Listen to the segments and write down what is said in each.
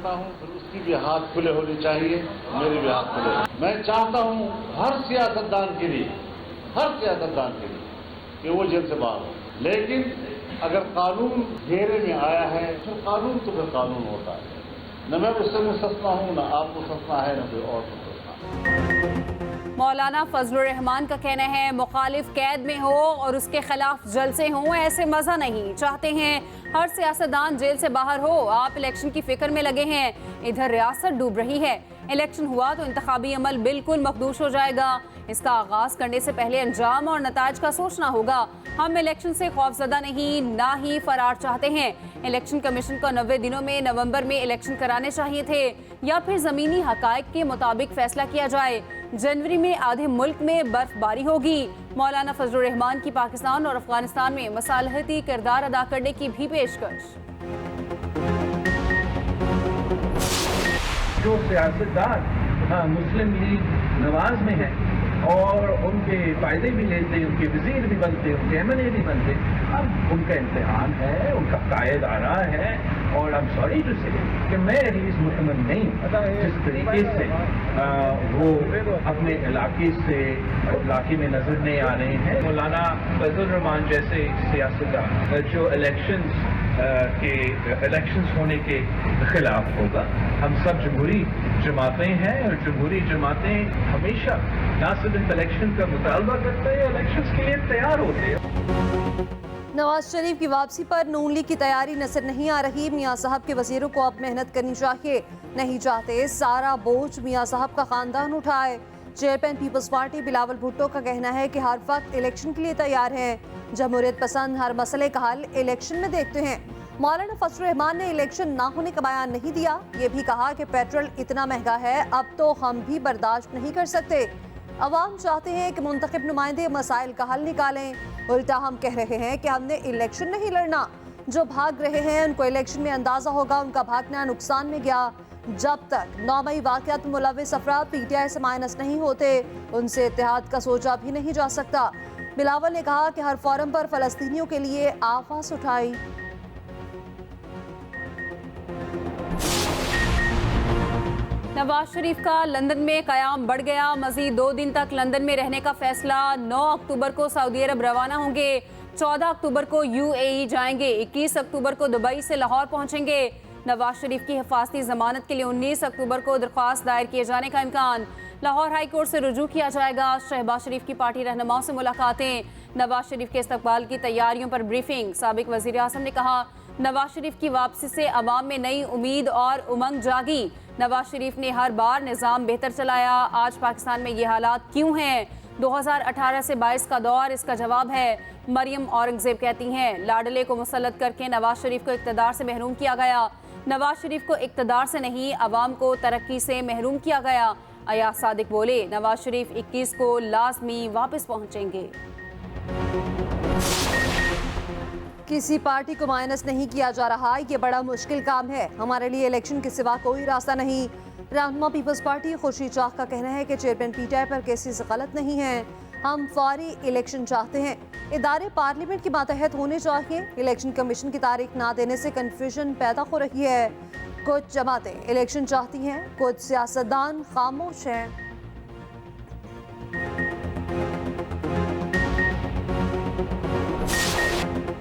चाहता हूँ फिर उसकी भी हाथ खुले होने चाहिए, मेरे भी हाथ खुले। मैं चाहता हूँ हर सियासतदान के लिए कि वो जेल से बाहर हो, लेकिन अगर कानून घेरे में आया है फिर कानून तो फिर कानून होता है। न मैं उससे मुस्तस्ना हूँ, न आप मुस्तस्ना है, न कोई और मुस्तस्ना। मौलाना फजलुर रहमान का कहना है मुखालिफ कैद में हो और उसके खिलाफ जलसे हों, ऐसे मजा नहीं। चाहते हैं हर सियासतदान जेल से बाहर हो। आप इलेक्शन की फिक्र में लगे हैं, इधर रियासत डूब रही है। इलेक्शन हुआ तो इंतखाबी अमल बिल्कुल मखदूश हो जाएगा। इसका आगाज करने से पहले अंजाम और नताज का सोचना होगा। हम इलेक्शन से खौफजदा नहीं, ना ही फरार चाहते हैं। इलेक्शन कमीशन को 90 दिनों में नवंबर में इलेक्शन कराने चाहिए थे, या फिर जमीनी हकायक के मुताबिक फैसला किया जाए। जनवरी में आधे मुल्क में बर्फबारी होगी। मौलाना फजलुर रहमान की पाकिस्तान और अफगानिस्तान में मसालहती किरदार अदा करने की भी पेशकश। जो सियासतदान मुस्लिम लीग नवाज में है और उनके फायदे भी लेते, उनके वजीर भी बनते, उनके एमएलए भी बनते, अब उनका इम्तिहान है, उनका कायद आ रहा है। और अब सॉरी टू से कि मैं एटलीस्ट मुतमन नहीं जिस तरीके से वो अपने इलाके में नजर नहीं आ रहे हैं। मौलाना फजलुर रहमान जैसे सियासतदान जो इलेक्शंस होने के खिलाफ होगा। हम सब जमहूरी जमातें हैं और जमहूरी जमातें हमेशा ना सिर्फ इलेक्शन का मुतालबा करते हैं, इलेक्शंस के लिए तैयार होते हैं। नवाज शरीफ की वापसी पर नून लीग की तैयारी नजर नहीं आ रही। मियां साहब के वजीरों को अब मेहनत करनी चाहिए, नहीं चाहते सारा बोझ मियां साहब का खानदान उठाए। चेयरमैन पीपल्स पार्टी बिलावल भुट्टो का कहना है कि हर वक्त इलेक्शन के लिए तैयार हैं। जमहूरियत पसंद हर मसले का हल इलेक्शन में देखते हैं। मौलाना फजलुर रहमान ने इलेक्शन ना होने का बयान नहीं दिया, ये भी कहा कि पेट्रोल इतना महंगा है अब तो हम भी बर्दाश्त नहीं कर सकते। अवाम चाहते हैं कि मुंतखब नुमाइंदे मसाइल का हल निकालें, उल्टा हम कह रहे हैं कि हमने इलेक्शन नहीं लड़ना। जो भाग रहे हैं उनको इलेक्शन में अंदाजा होगा उनका भागना नुकसान में गया। जब तक 9 मई वाक़यात में मुलव्विस अफराद पीटीआई से माइनस नहीं होते उनसे इत्तेहाद का सोचा भी नहीं जा सकता। बिलावल ने कहा कि हर फोरम पर फलस्तीनियों के लिए आवाज़ उठाई। नवाज शरीफ का लंदन में क़याम बढ़ गया। मज़ीद 2 दिन तक लंदन में रहने का फैसला। 9 अक्टूबर को सऊदी अरब रवाना होंगे, 14 अक्टूबर को यूएई जाएंगे, 21 अक्टूबर को दुबई से लाहौर पहुंचेंगे। नवाज शरीफ की हिफाजती जमानत के लिए 19 अक्टूबर को दरख्वास्त दायर किए जाने का इम्कान। लाहौर हाई कोर्ट से रुजू किया जाएगा। शहबाज शरीफ की पार्टी रहनुमाओं से मुलाकातें। नवाज शरीफ के इस्तकबाल की तैयारियों पर ब्रीफिंग। साबिक वज़ीर आज़म ने कहा नवाज शरीफ की वापसी से अवाम में नई उम्मीद और उमंग जागी। नवाज शरीफ ने हर बार निज़ाम बेहतर चलाया, आज पाकिस्तान में ये हालात क्यों हैं? 2018 से 22 का दौर इसका जवाब है। मरियम औरंगजेब कहती हैं लाडले को मुसल्लत करके नवाज शरीफ को इक़्तिदार से महरूम किया गया। नवाज शरीफ को इक़्तिदार से नहीं अवाम को तरक्की से महरूम किया गया। अयाज सादिक बोले नवाज शरीफ 21 को लाजमी वापस पहुँचेंगे। किसी पार्टी को माइनस नहीं किया जा रहा, ये बड़ा मुश्किल काम है। हमारे लिए इलेक्शन के सिवा कोई रास्ता नहीं। रहनुमा पीपल्स पार्टी खुर्शीद शाह का कहना है कि चेयरमैन पीटीआई पर केसेस गलत नहीं है, हम फौरी इलेक्शन चाहते हैं। इदारे पार्लियामेंट की मातहत होने चाहिए। इलेक्शन कमीशन की तारीख ना देने से कन्फ्यूजन पैदा हो रही है। कुछ जमातें इलेक्शन चाहती हैं, कुछ सियासतदान खामोश हैं।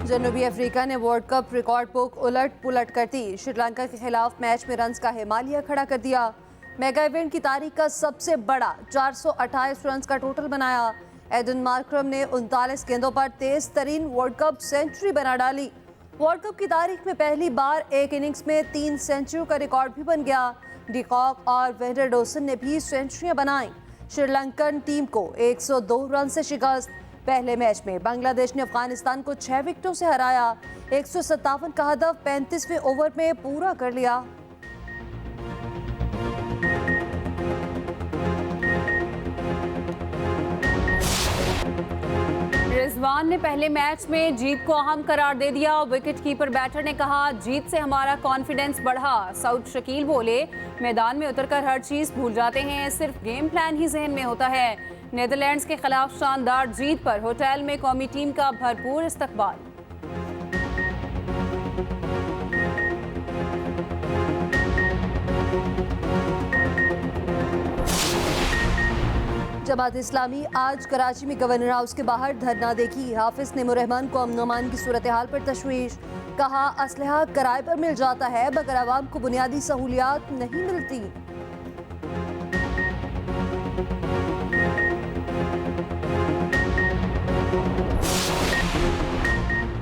जनूबी अफ्रीका ने वर्ल्ड कप रिकॉर्ड बुक उलट पुलट कर दी। श्रीलंका के खिलाफ मैच में रन्स का हिमालय खड़ा कर दिया। मेगा इवेंट की तारीख का सबसे बड़ा 428 रन्स का टोटल बनाया। एडन मार्करम ने 39 गेंदों पर तेज तरीन वर्ल्ड कप सेंचुरी बना डाली। वर्ल्ड कप की तारीख में पहली बार एक इनिंग्स में 3 सेंचुरी का रिकॉर्ड भी बन गया। डिकॉक और वेंडरडोसन ने भी सेंचुरियां बनाई। श्रीलंकन टीम को 102 रन से शिकस्त। पहले मैच में बांग्लादेश ने अफगानिस्तान को 6 विकेटों से हराया। 157 का हदफ 35वें ओवर में पूरा कर लिया। रिजवान ने पहले मैच में जीत को अहम करार दे दिया। विकेट कीपर बैटर ने कहा जीत से हमारा कॉन्फिडेंस बढ़ा। सऊद शकील बोले मैदान में उतरकर हर चीज भूल जाते हैं, सिर्फ गेम प्लान ही जहन में होता है। नेदरलैंड्स के खिलाफ शानदार जीत पर होटल में कौमी टीम का भरपूर इस्तकबाल। जमात इस्लामी आज कराची में गवर्नर हाउस के बाहर धरना देगी। हाफिज नेमुररहमान को अमन अमान की सूरत हाल पर तशवीश, कहा असलहा किराए पर मिल जाता है मगर आवाम को बुनियादी सहूलियात नहीं मिलती।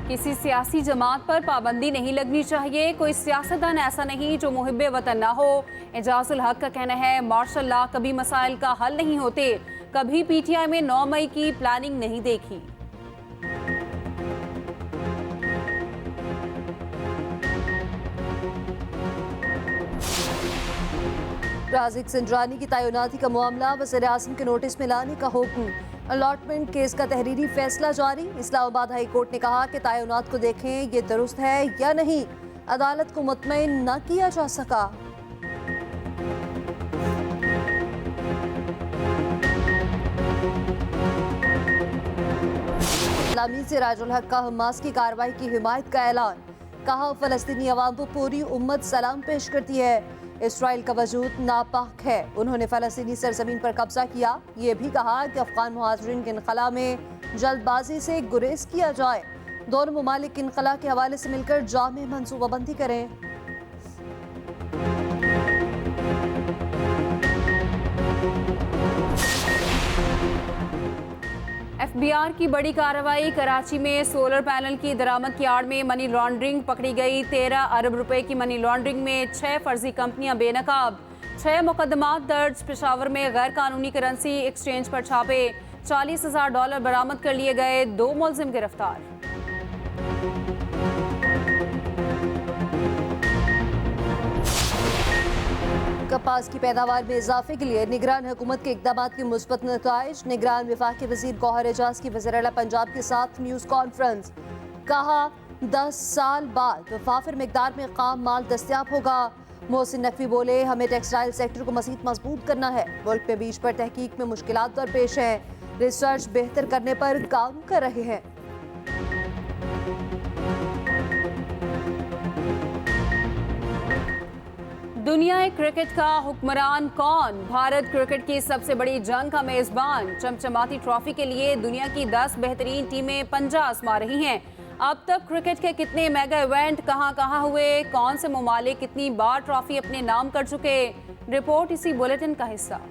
किसी सियासी जमात पर पाबंदी नहीं लगनी चाहिए। कोई सियासतदान ऐसा नहीं जो मुहिब्बे वतन ना हो। एजाजुल हक का कहना है मार्शल लॉ कभी मसाइल का हल नहीं होते। कभी पीटीआई में 9 मई की प्लानिंग नहीं देखी। राजिक सिंजरानी की तैनाती का मामला वज़ीर-ए-आज़म के नोटिस में लाने का हुक्म। अलॉटमेंट केस का तहरीरी फैसला जारी। इस्लामाबाद हाई कोर्ट ने कहा कि तैनात को देखें ये दुरुस्त है या नहीं। अदालत को मुतमईन न किया जा सका। इस्लामी से राजुल हक का हमास की कार्रवाई की हिमायत का ऐलान। कहा फलस्तीनी अवाम को पूरी उम्मत सलाम पेश करती है। इसराइल का वजूद नापाक है। उन्होंने फलस्तीनी सरजमीन पर कब्जा किया। ये भी कहा कि अफगान मुहाजिरीन के इनखला में जल्दबाजी से गुरेज किया जाए। दोनों ममालिक इनखला के हवाले से मिलकर जामे मनसूबाबंदी करें। एफबीआर की बड़ी कार्रवाई। कराची में सोलर पैनल की दरामद की आड़ में मनी लॉन्ड्रिंग पकड़ी गई। 13 अरब रुपए की मनी लॉन्ड्रिंग में 6 फर्जी कंपनियां बेनकाब। 6 मुकदमात दर्ज। पेशावर में गैर कानूनी करेंसी एक्सचेंज पर छापे। $40,000 बरामद कर लिए गए। 2 मुलजिम गिरफ्तार। कपास की पैदावार में इजाफे के लिए निगरान हुकूमत के इक़दामात के मुस्बत नताइज। निगरान विफाक़ी वज़ीर गौहर एजाज की वज़ीर आला पंजाब के साथ न्यूज़ कॉन्फ्रेंस। कहा 10 साल बाद वाफिर मिकदार में खाम माल दस्तियाब होगा। मोहसिन नकवी बोले हमें टेक्सटाइल सेक्टर को मज़ीद मजबूत करना है। मुल्क में बीज पर तहकीक में मुश्किलात दरपेश हैं। रिसर्च बेहतर करने पर काम कर रहे हैं। दुनिया क्रिकेट का हुक्मरान कौन? भारत क्रिकेट की सबसे बड़ी जंग का मेजबान। चमचमाती ट्रॉफी के लिए दुनिया की 10 बेहतरीन टीमें पंजा आजमा रही हैं। अब तक क्रिकेट के कितने मेगा इवेंट कहां हुए, कौन से ममालिक कितनी बार ट्रॉफी अपने नाम कर चुके? रिपोर्ट इसी बुलेटिन का हिस्सा।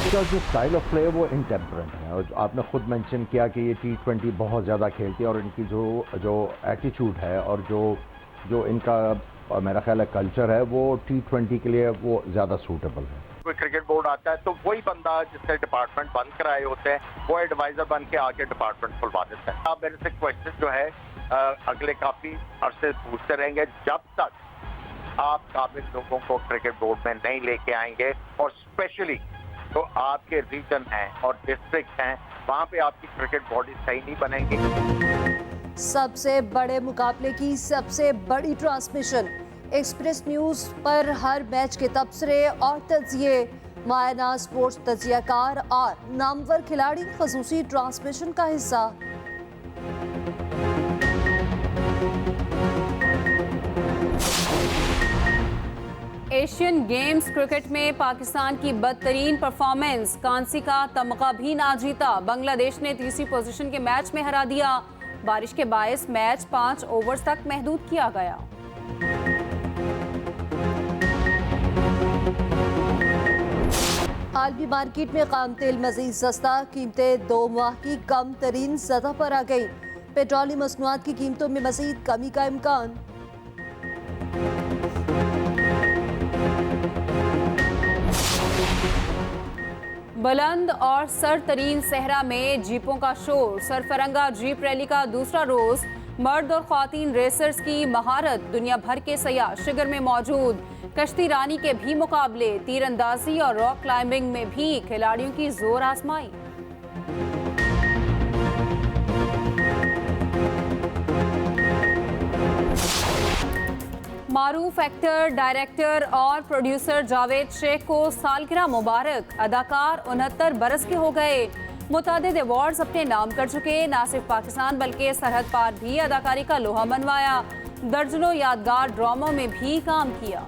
इसका जो स्टाइल ऑफ प्ले है वो इंटेम्परेंट है और आपने खुद मेंशन किया कि ये T20 बहुत ज़्यादा खेलती है और इनकी जो एटीट्यूड है और जो इनका मेरा ख्याल है कल्चर है वो T20 के लिए वो ज़्यादा सूटेबल है। कोई क्रिकेट बोर्ड आता है तो वही बंदा जिससे डिपार्टमेंट बंद कराए होते हैं वो एडवाइजर बन के आके डिपार्टमेंट खुलवा देता है। आप मेरे से क्वेश्चन जो है अगले काफ़ी अरसे पूछते रहेंगे जब तक आप काबिल लोगों को क्रिकेट बोर्ड में नहीं लेके आएंगे और स्पेशली तो आपके रीजन हैं और डिस्ट्रिक्ट हैं वहाँ पे आपकी क्रिकेट बॉडी सही नहीं बनेगी। सबसे बड़े मुकाबले की सबसे बड़ी ट्रांसमिशन। एक्सप्रेस न्यूज पर हर मैच के तबसरे और तजिए। मायना स्पोर्ट्स तजियाकार और नामवर खिलाड़ी खसूसी ट्रांसमिशन का हिस्सा। एशियन गेम्स क्रिकेट में पाकिस्तान की बदतरीन परफॉर्मेंस। कांसी का तमगा भी ना जीता। बांग्लादेश ने तीसरी पोजीशन के मैच में हरा दिया। बारिश के बायस मैच 5 ओवर्स तक महदूद किया गया। आलमी मार्केट में खाम तेल मजीद सस्ता। कीमतें 2 माह की कम तरीन सतह पर आ गई। पेट्रोलियम मसनूआत की कीमतों में मजीद कमी का इम्कान। बुलंद और सरतरीन सहरा में जीपों का शोर। सरफरंगा जीप रैली का दूसरा रोज। मर्द और ख्वातीन रेसर्स की महारत। दुनिया भर के सयाह शिगर में मौजूद। कश्ती रानी के भी मुकाबले। तीरंदाजी और रॉक क्लाइंबिंग में भी खिलाड़ियों की जोर आजमाई। मारूफ एक्टर, डायरेक्टर और प्रोड्यूसर जावेद शेख को सालगिरह मुबारक। अदाकार 69 बरस के हो गए। मुतादिद अवार्ड्स अपने नाम कर चुके। ना सिर्फ पाकिस्तान बल्कि सरहद पार भी अदाकारी का लोहा मनवाया। दर्जनों यादगार ड्रामों में भी काम किया।